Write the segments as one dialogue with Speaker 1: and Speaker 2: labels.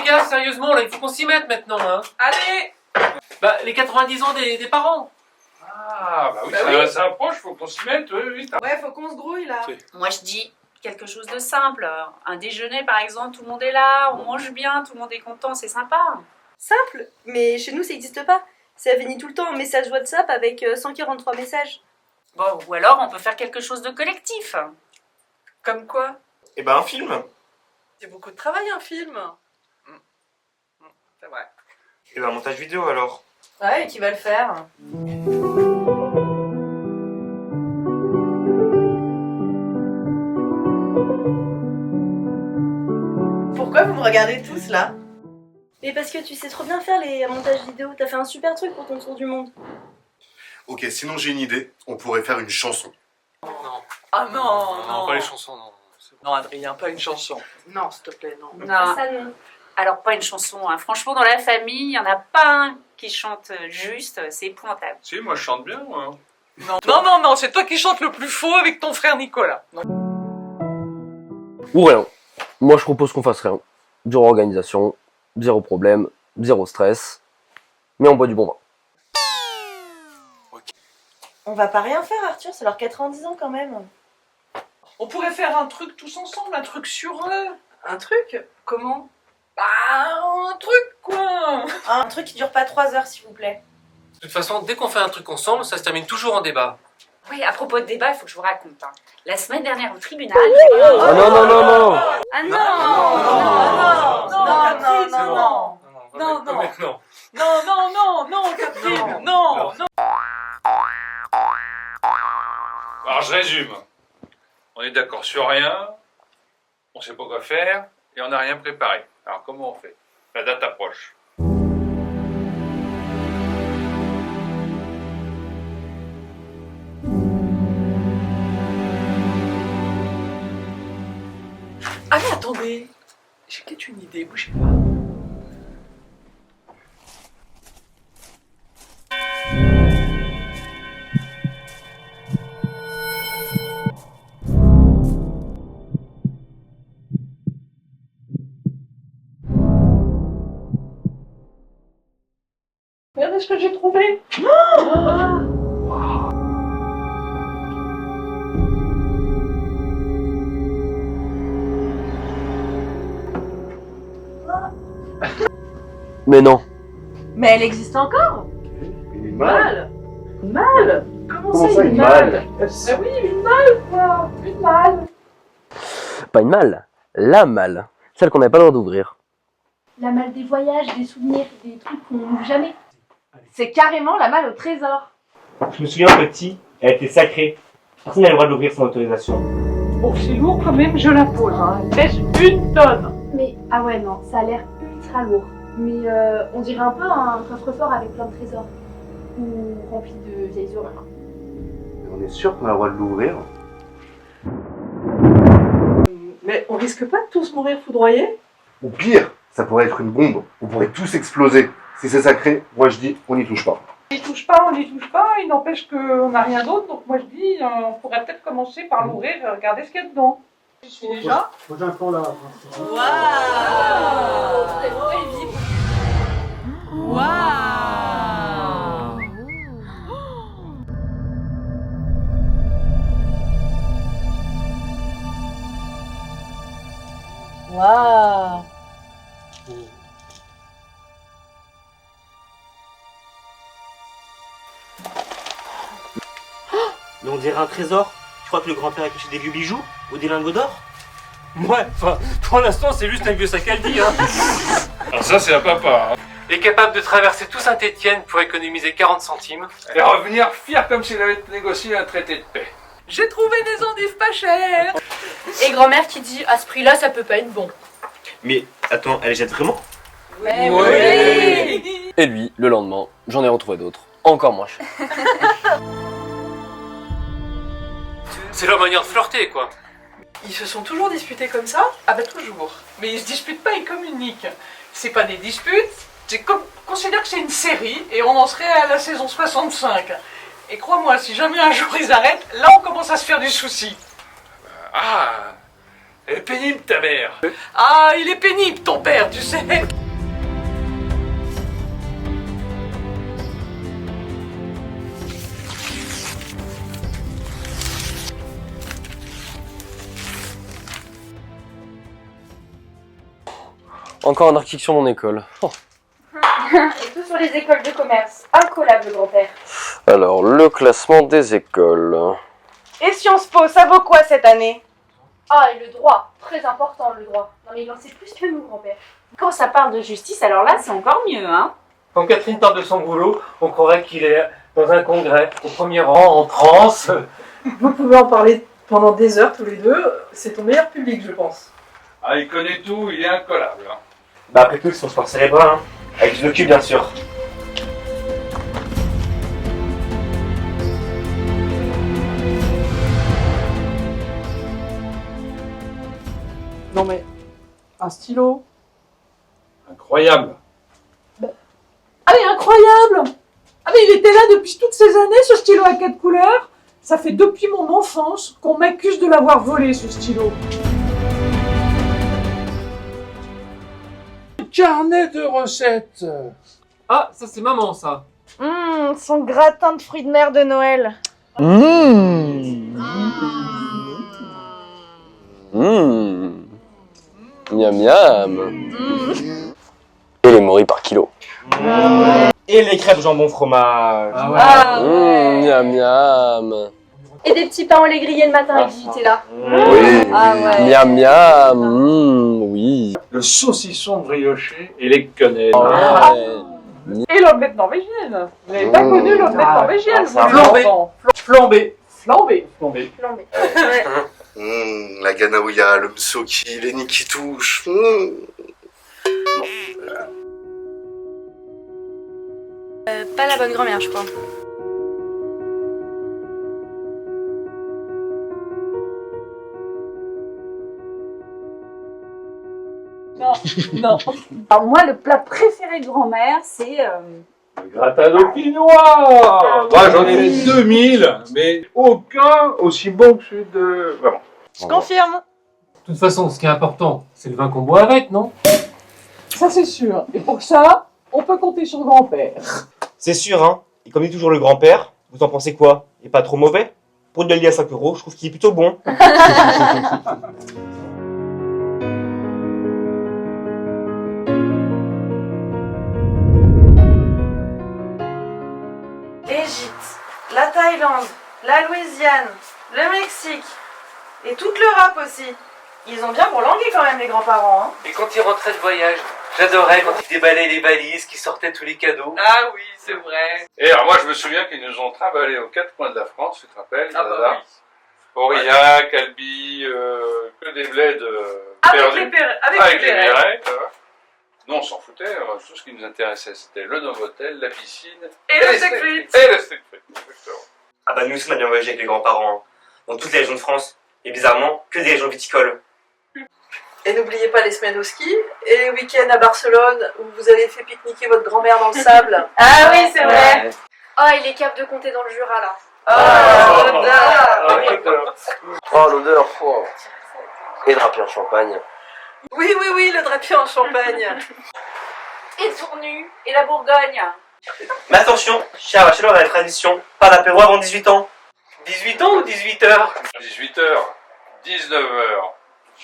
Speaker 1: les gars, sérieusement, là, il faut qu'on s'y mette maintenant, hein.
Speaker 2: Allez.
Speaker 1: Bah, les 90 ans des parents.
Speaker 3: Ah, bah oui, ça approche, faut qu'on s'y mette, oui.
Speaker 2: Ouais, faut qu'on se grouille là.
Speaker 4: Moi, je dis quelque chose de simple. Un déjeuner, par exemple, tout le monde est là, on mange bien, tout le monde est content, c'est sympa.
Speaker 5: Simple, mais chez nous ça n'existe pas. Ça finit tout le temps en message WhatsApp avec 143 messages.
Speaker 4: Bon, ou alors on peut faire quelque chose de collectif.
Speaker 2: Comme quoi?
Speaker 6: Eh ben un film.
Speaker 2: C'est beaucoup de travail un film. C'est vrai.
Speaker 6: Eh ben un montage vidéo alors.
Speaker 2: Ouais, et qui va le faire? Pourquoi vous me regardez tous là?
Speaker 5: Mais parce que tu sais trop bien faire les montages vidéo, t'as fait un super truc pour ton tour du monde.
Speaker 7: Ok, sinon j'ai une idée, on pourrait faire une chanson.
Speaker 2: Ah non,
Speaker 1: Non, pas les chansons, non.
Speaker 2: Non, Adrien, pas une chanson. Non, s'il te plaît, non.
Speaker 4: Non.
Speaker 5: Ça non.
Speaker 4: Alors, pas une chanson, hein. Franchement, dans la famille, il n'y en a pas un qui chante juste, c'est épouvantable.
Speaker 3: Si, moi je chante bien, moi.
Speaker 2: Non, c'est toi qui chantes le plus faux avec ton frère Nicolas. Non.
Speaker 8: Ou rien. Moi je propose qu'on fasse rien. Zéro organisation, zéro problème, zéro stress. Mais on boit du bon vin.
Speaker 5: On va pas rien faire Arthur, c'est leurs 90 ans quand même.
Speaker 2: On pourrait faire un truc tous ensemble, un truc sur eux. Un truc? Comment? Bah, un truc quoi.
Speaker 5: Un truc qui dure pas 3 heures s'il vous plaît.
Speaker 1: De toute façon, dès qu'on fait un truc ensemble, ça se termine toujours en débat.
Speaker 4: Oui, à propos de débat, il faut que je vous raconte. Hein. La semaine dernière au tribunal...
Speaker 8: Ah non, non, non, non.
Speaker 5: Ah non.
Speaker 2: Non,
Speaker 1: Maintenant.
Speaker 2: non, Catherine, non.
Speaker 3: Alors je résume. On est d'accord sur rien, on sait pas quoi faire, et on n'a rien préparé. Alors comment on fait? La date approche.
Speaker 2: Ah mais attendez, j'ai peut-être une idée, bougez pas. Regardez ce que j'ai trouvé.
Speaker 8: Mais non.
Speaker 5: Mais elle existe encore.
Speaker 7: Une
Speaker 2: Mal. Comment ça, une malle? Ah oui, une malle quoi. Une malle.
Speaker 8: Pas une malle. La malle. Celle qu'on n'avait pas le droit d'ouvrir.
Speaker 9: La malle des voyages, des souvenirs, des trucs qu'on n'ouvre jamais. C'est carrément la malle au trésor.
Speaker 6: Je me souviens petit, elle était sacrée. Personne n'avait le droit de l'ouvrir sans autorisation.
Speaker 2: Bon, c'est lourd quand même, je la pose. Hein. Elle pèse 1 tonne.
Speaker 9: Mais, ah ouais, non, ça a l'air ultra lourd. Mais on dirait un peu un coffre-fort avec plein de trésors. Ou rempli de vieilles horreurs.
Speaker 7: On est sûr qu'on a le droit de l'ouvrir?
Speaker 2: Mais on risque pas de tous mourir foudroyés?
Speaker 7: Ou pire, ça pourrait être une bombe, on pourrait tous exploser. Si c'est sacré, moi je dis, on n'y touche pas.
Speaker 2: On n'y touche pas, il n'empêche qu'on n'a rien d'autre, donc moi je dis, on pourrait peut-être commencer par l'ouvrir et regarder ce qu'il y a dedans. Je suis déjà.
Speaker 10: Moi j'ai un plan là.
Speaker 5: Waouh.
Speaker 6: Mais on dirait un trésor. Tu crois que le grand-père a caché des vieux bijoux? Ou des lingots d'or?
Speaker 1: Ouais, enfin, pour l'instant, c'est juste un vieux sac à dit, hein.
Speaker 3: Alors ça c'est à papa. Hein.
Speaker 1: Et capable de traverser tout Saint-Étienne pour économiser 40 centimes.
Speaker 3: Et revenir fier comme s'il avait négocié un traité de paix.
Speaker 2: J'ai trouvé des endives pas chères.
Speaker 5: Et grand-mère qui dit à ce prix-là ça peut pas être bon.
Speaker 6: Mais attends, elle les jette vraiment?
Speaker 2: Mais oui.
Speaker 8: Et lui, le lendemain, j'en ai retrouvé d'autres. Encore moins chers.
Speaker 1: C'est leur manière de flirter, quoi.
Speaker 2: Ils se sont toujours disputés comme ça? Ah bah toujours. Mais ils se disputent pas, ils communiquent. C'est pas des disputes, considère que c'est une série et on en serait à la saison 65. Et crois-moi, si jamais un jour ils arrêtent, là on commence à se faire du souci.
Speaker 3: Ah, Elle est pénible, ta mère.
Speaker 2: Ah, il est pénible, ton père, tu sais.
Speaker 8: Encore un article sur mon école. Oh.
Speaker 9: Et tout sur les écoles de commerce. Incollable, le grand-père.
Speaker 8: Alors, le classement des écoles.
Speaker 5: Et Sciences Po, ça vaut quoi cette année?
Speaker 9: Ah, et le droit. Très important, le droit. Non, mais il en sait plus que nous, grand-père.
Speaker 4: Quand ça parle de justice, alors là, c'est encore mieux, hein.
Speaker 1: Quand Catherine parle de son boulot, on croirait qu'il est dans un congrès, au premier rang, en transe.
Speaker 2: Vous pouvez en parler pendant des heures tous les deux. C'est ton meilleur public, je pense.
Speaker 3: Ah, il connaît tout, il est incollable. Hein.
Speaker 6: Bah après tout, ils sont sport cérébral, hein. Avec du docu, bien sûr.
Speaker 2: Non mais, un stylo.
Speaker 3: Incroyable.
Speaker 2: Ah mais incroyable! Ah mais il était là depuis toutes ces années, ce stylo à 4 couleurs. Ça fait depuis mon enfance qu'on m'accuse de l'avoir volé, ce stylo.
Speaker 3: Carnet de recettes.
Speaker 1: Ah, ça c'est maman, ça.
Speaker 5: Son gratin de fruits de mer de Noël.
Speaker 8: Miam miam. Et les morilles par kilo.
Speaker 6: Et les crêpes jambon fromage.
Speaker 1: Ah ouais.
Speaker 5: Ah ouais.
Speaker 8: Miam miam.
Speaker 9: Et des petits pains au lait grillé le matin avec du Nutella.
Speaker 8: Oui.
Speaker 5: Ah ouais.
Speaker 8: Miam miam. Oui.
Speaker 3: Le saucisson brioché et les quenelles.
Speaker 8: Ouais.
Speaker 2: Et l'omelette norvégienne. Vous n'avez pas connu l'omelette norvégienne,
Speaker 6: ça
Speaker 2: vous,
Speaker 1: flambé.
Speaker 2: les enfants.
Speaker 1: Flambé.
Speaker 2: Flambé.
Speaker 1: Flambé.
Speaker 9: Flambé.
Speaker 7: La ganaouya, le msoki, les nids qui touchent.
Speaker 5: Pas la bonne grand-mère, je crois.
Speaker 2: Non, non.
Speaker 4: Alors moi, le plat préféré de grand-mère, c'est...
Speaker 3: Le gratin dauphinois. Moi, j'en ai fait 2000, mais aucun aussi bon que celui de... Vraiment.
Speaker 5: Je confirme.
Speaker 1: De toute façon, ce qui est important, c'est le vin qu'on boit avec, non?
Speaker 2: Ça c'est sûr. Et pour ça, on peut compter sur le grand-père.
Speaker 6: C'est sûr, hein. Et comme dit toujours le grand-père, vous en pensez quoi? Il est pas trop mauvais? Pour de l'allier à 5 €, je trouve qu'il est plutôt bon.
Speaker 5: L'Égypte, la Thaïlande, la Louisiane, le Mexique et toute l'Europe aussi. Ils ont bien bourlingué quand même les grands-parents, hein.
Speaker 1: Et quand ils rentraient de voyage, j'adorais quand ils déballaient les valises, qu'ils sortaient tous les cadeaux.
Speaker 2: Ah oui, c'est vrai.
Speaker 3: Et alors moi, je me souviens qu'ils nous ont trimballés aux 4 coins de la France, tu te rappelles?
Speaker 2: Ah bah oui.
Speaker 3: Aurillac, Albi, que des bleds perdus.
Speaker 2: Avec les
Speaker 3: Perrets, nous, on s'en foutait. Tout ce qui nous intéressait, c'était le Novotel, la piscine
Speaker 2: Et le steak frites.
Speaker 3: Et le steak frites, exactement.
Speaker 6: Ah bah nous aussi on a bien voyagé avec les grands-parents, hein. Dans toutes les régions de France. Et bizarrement, que des régions viticoles.
Speaker 2: Et n'oubliez pas les semaines au ski et les week-ends à Barcelone où vous avez fait pique-niquer votre grand-mère dans le sable.
Speaker 5: Ah oui, c'est vrai.
Speaker 9: Ah, il est capable de compter dans le Jura, là.
Speaker 8: Oh, l'odeur. Oh. Et drapier en champagne.
Speaker 2: Oui, oui, oui, le drapier en champagne.
Speaker 4: Et Tournu, et la Bourgogne.
Speaker 6: Mais attention, cher bachelor à la tradition, pas d'apéro avant 18 ans.
Speaker 1: 18 ans ou 18h?
Speaker 3: 18h, 19h,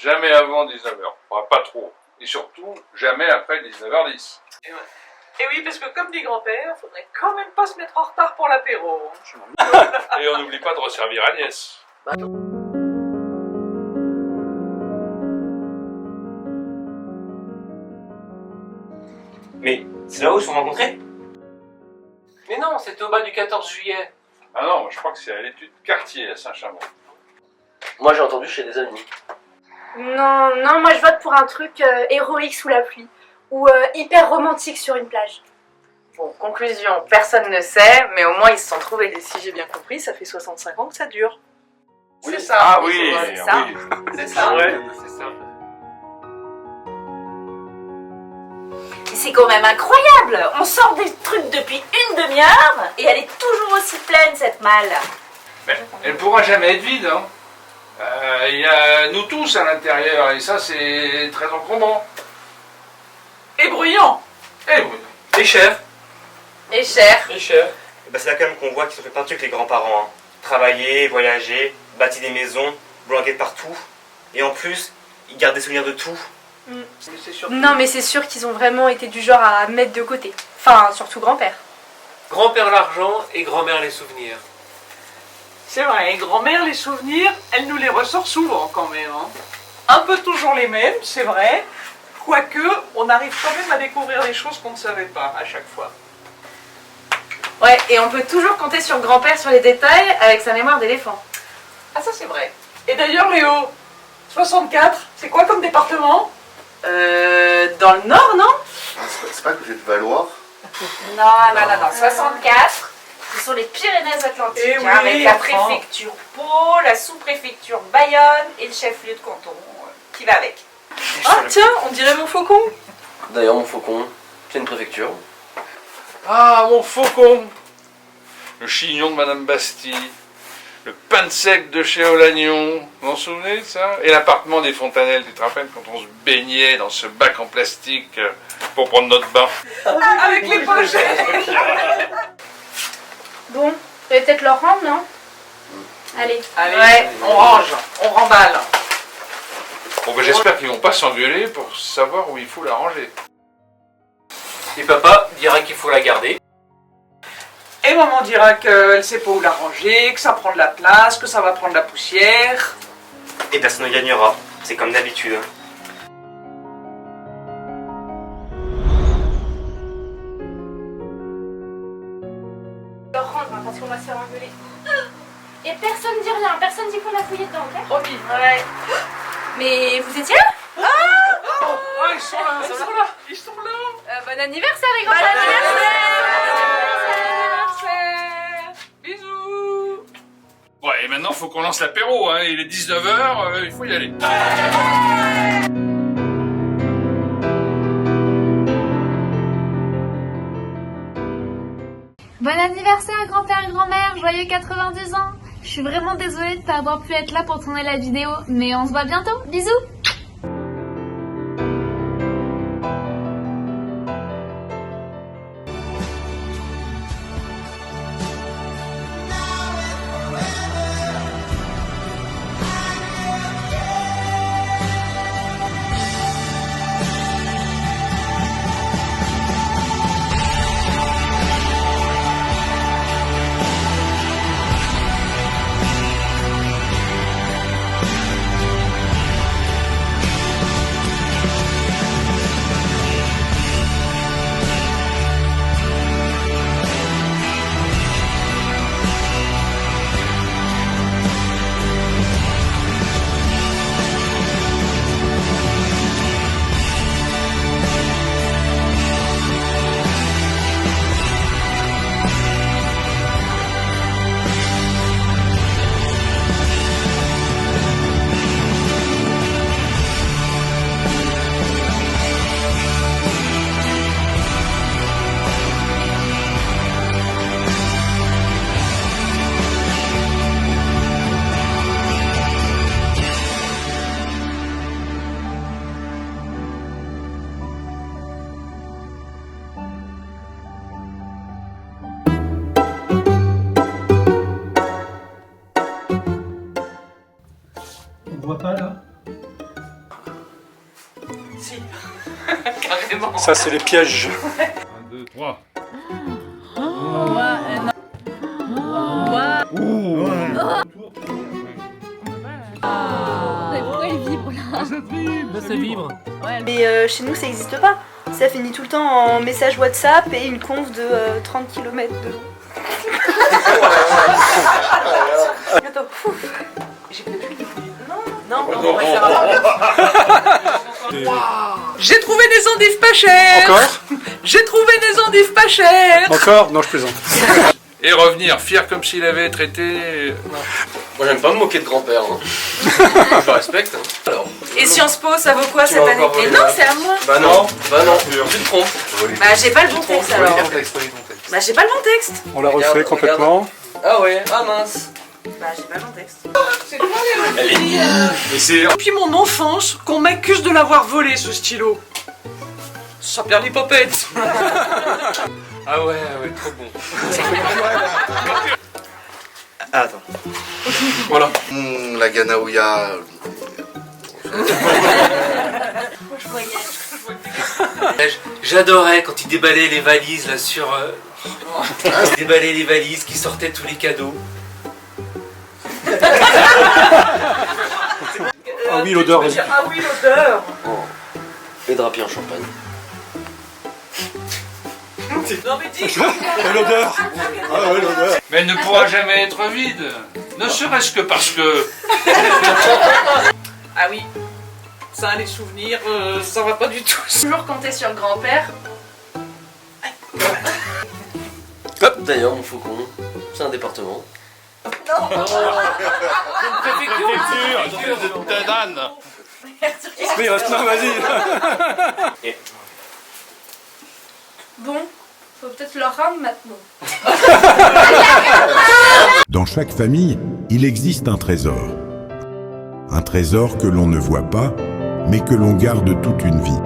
Speaker 3: jamais avant 19h, enfin, pas trop. Et surtout, jamais après 19h10.
Speaker 2: Et oui, parce que comme dit grand-père, faudrait quand même pas se mettre en retard pour l'apéro.
Speaker 3: Et on n'oublie pas de resservir Agnès.
Speaker 6: Mais c'est là où ils se sont rencontrés?
Speaker 1: Mais non, c'était au bal du 14 juillet.
Speaker 3: Ah non, moi, je crois que c'est à l'étude quartier à Saint-Chamond.
Speaker 8: Moi, j'ai entendu chez des amis.
Speaker 9: Non, non, moi je vote pour un truc héroïque sous la pluie. Ou hyper romantique sur une plage.
Speaker 2: Bon, conclusion, personne ne sait, mais au moins ils se sont trouvés. Et si j'ai bien compris, ça fait 65 ans que ça dure. C'est ça.
Speaker 3: Ah oui,
Speaker 4: c'est ça.
Speaker 3: oui.
Speaker 2: C'est ça.
Speaker 1: Ouais, c'est ça.
Speaker 4: C'est quand même incroyable. On sort des trucs depuis une demi-heure et elle est toujours aussi pleine, cette malle.
Speaker 3: Mais elle pourra jamais être vide, hein. Il y a nous tous à l'intérieur, et ça c'est très encombrant.
Speaker 2: Et bruyant.
Speaker 3: Eh oui.
Speaker 1: Et cher.
Speaker 5: Et cher.
Speaker 1: Et cher.
Speaker 6: Bah, c'est là quand même qu'on voit qu'ils ont fait plein de trucs les grands-parents. Hein. Travailler, voyager, bâtir des maisons, boulanger partout. Et en plus, ils gardent des souvenirs de tout.
Speaker 2: C'est surtout-
Speaker 9: Non, mais c'est sûr qu'ils ont vraiment été du genre à mettre de côté. Enfin, surtout grand-père.
Speaker 1: Grand-père l'argent et grand-mère les souvenirs.
Speaker 2: C'est vrai, et grand-mère, les souvenirs, elle nous les ressort souvent quand même. Hein. Un peu toujours les mêmes, c'est vrai. Quoique, on arrive quand même à découvrir des choses qu'on ne savait pas à chaque fois.
Speaker 5: Ouais, et on peut toujours compter sur grand-père sur les détails avec sa mémoire d'éléphant.
Speaker 2: Ah ça c'est vrai. Et d'ailleurs Léo, 64, c'est quoi comme département?
Speaker 5: Dans le nord, non?
Speaker 7: C'est pas à côté de Valoir?
Speaker 4: Non, 64, ce sont les Pyrénées-Atlantiques,
Speaker 2: Eh oui,
Speaker 4: avec la
Speaker 2: enfin.
Speaker 4: préfecture Pau, la sous-préfecture Bayonne et le chef-lieu de canton qui va avec.
Speaker 5: Ah tiens, on dirait mon faucon.
Speaker 8: D'ailleurs, mon faucon, c'est une préfecture.
Speaker 3: Ah, mon faucon! Le chignon de Madame Bastille, le pain de sec de chez Olagnon, vous vous souvenez de ça? Et l'appartement des Fontanelles, tu te rappelles quand on se baignait dans ce bac en plastique pour prendre notre bain?
Speaker 2: Avec les pochettes.
Speaker 9: Bon, vous allez peut-être leur rendre, non? Allez.
Speaker 2: Allez,
Speaker 5: Ouais.
Speaker 2: on range, on remballe.
Speaker 3: Bon, ben, j'espère qu'ils vont pas s'engueuler pour savoir où il faut la ranger.
Speaker 1: Et papa dira qu'il faut la garder.
Speaker 2: Et maman dira qu'elle sait pas où la ranger, que ça prend de la place, que ça va prendre de la poussière.
Speaker 6: Et personne ne gagnera. C'est comme d'habitude.
Speaker 9: Leur rendre, hein, parce qu'on va se faire engueuler. Et personne dit rien, personne dit qu'on a fouillé dedans, ok?
Speaker 2: Promis.
Speaker 5: Ouais.
Speaker 9: Mais vous étiez là?
Speaker 2: Ah, ils sont là, ils sont là, ils sont là.
Speaker 5: Bon anniversaire les grands.
Speaker 2: Bon anniversaire. Bisous.
Speaker 3: Ouais, et maintenant, faut qu'on lance l'apéro, hein. Il est 19h, il faut y aller.
Speaker 10: Bon anniversaire grand-père et grand-mère, joyeux 90 ans. Je suis vraiment désolée de ne pas avoir pu être là pour tourner la vidéo, mais on se voit bientôt, bisous.
Speaker 1: On voit pas là?
Speaker 2: Si, carrément.
Speaker 1: Ça c'est les pièges.
Speaker 3: 1, 2, 3.
Speaker 10: Pourquoi il vibre là?
Speaker 1: Ça vibre.
Speaker 9: Mais chez nous, ça n'existe pas. Ça finit tout le temps en message WhatsApp et une conf de 30 km de long. Attends, fou.
Speaker 2: J'ai peut-être une idée.
Speaker 5: Non,
Speaker 2: on va faire J'ai trouvé des endives pas chères.
Speaker 1: Encore?
Speaker 2: J'ai trouvé des endives pas chères.
Speaker 1: Encore? Non, je plaisante.
Speaker 3: Et revenir fier comme s'il avait traité.
Speaker 8: Moi, j'aime pas me moquer de grand-père. Hein. Je le respecte. Hein. Alors,
Speaker 5: Et Sciences Po, ça vaut quoi
Speaker 8: Tu
Speaker 5: cette
Speaker 8: vas
Speaker 5: année?
Speaker 8: encore
Speaker 5: Mais
Speaker 8: voler
Speaker 5: non,
Speaker 8: là.
Speaker 5: c'est à moi.
Speaker 8: bah non, tu te trompes.
Speaker 5: Bah j'ai pas le bon texte alors.
Speaker 7: Relis ton texte.
Speaker 5: Bah j'ai pas le bon texte.
Speaker 1: On l'a
Speaker 8: Regarde,
Speaker 1: refait complètement.
Speaker 8: Ah ouais, ah mince.
Speaker 5: Bah, j'ai pas mon texte.
Speaker 2: C'est quoi les
Speaker 3: Elle est bien. Mais c'est...
Speaker 2: Depuis mon enfance qu'on m'accuse de l'avoir volé ce stylo. Ça perd les popettes.
Speaker 3: Ah ouais, trop bon.
Speaker 6: Ah, attends.
Speaker 3: Voilà.
Speaker 7: La Ganaouya.
Speaker 1: J'adorais quand il déballait les valises là sur... il déballait les valises qui sortaient tous les cadeaux.
Speaker 2: Ah oui, l'odeur. Ah oui, l'odeur.
Speaker 8: Les drapiers en champagne.
Speaker 2: Non mais dis.
Speaker 3: L'odeur. Mais elle ne pourra jamais être vide. Ne serait-ce que parce que...
Speaker 2: Ah oui. Ça, les souvenirs, ça va pas du tout.
Speaker 9: Toujours compter sur le grand-père.
Speaker 8: Hop, d'ailleurs, mon faucon, c'est un département.
Speaker 3: Oui, maintenant, vas-y.
Speaker 9: Bon, faut peut-être leur rendre maintenant.
Speaker 11: Dans chaque famille, il existe un trésor. Un trésor que l'on ne voit pas, mais que l'on garde toute une vie.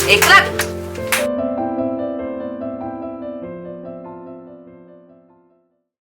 Speaker 5: Et clap!